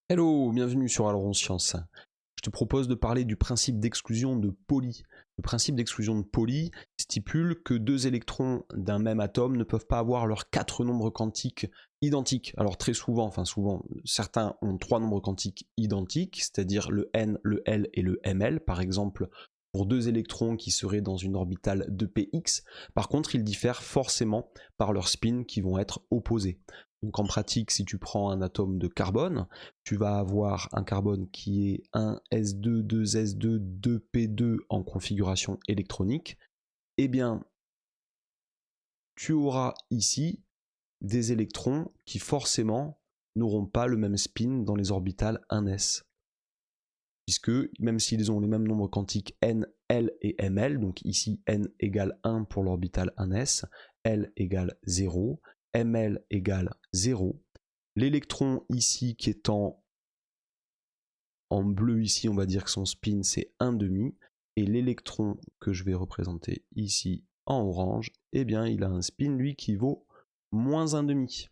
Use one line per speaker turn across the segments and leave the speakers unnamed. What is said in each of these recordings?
Hello, bienvenue sur Aileron Science. Je te propose de parler du principe d'exclusion de Pauli. Le principe d'exclusion de Pauli stipule que deux électrons d'un même atome ne peuvent pas avoir leurs quatre nombres quantiques identiques. Alors très souvent, certains ont trois nombres quantiques identiques, c'est-à-dire le N, le L et le Ml, par exemple, pour deux électrons qui seraient dans une orbitale de px. Par contre, ils diffèrent forcément par leurs spins qui vont être opposés. Donc en pratique, si tu prends un atome de carbone, tu vas avoir un carbone qui est 1s2, 2s2, 2p2 en configuration électronique. Eh bien, tu auras ici des électrons qui forcément n'auront pas le même spin dans les orbitales 1s. Puisque même s'ils ont les mêmes nombres quantiques n, l et ml, donc ici n égale 1 pour l'orbital 1s, l égale 0, ml égale 0, l'électron ici qui est en bleu ici, on va dire que son spin c'est 1,5, et l'électron que je vais représenter ici en orange, eh bien il a un spin lui qui vaut moins 1,5.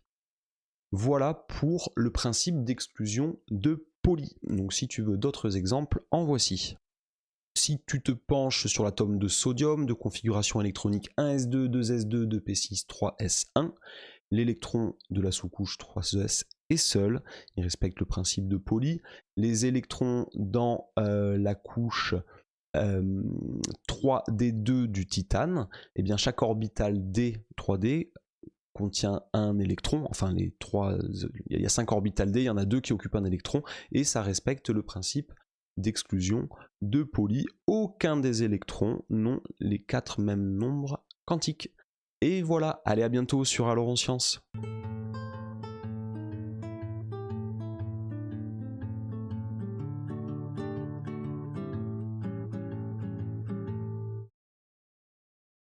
Voilà pour le principe d'exclusion de Pauli. Donc si tu veux d'autres exemples, en voici. Si tu te penches sur l'atome de sodium de configuration électronique 1s2, 2s2, 2p6, 3s1, l'électron de la sous-couche 3s est seul, il respecte le principe de Pauli. Les électrons dans la couche 3d2 du titane, eh bien chaque orbital d 3d contient un électron, enfin il y a 5 orbitales d, il y en a 2 qui occupent un électron, et ça respecte le principe d'exclusion de Pauli. Aucun des électrons n'ont les 4 mêmes nombres quantiques. Et voilà, allez à bientôt sur Aileron Science.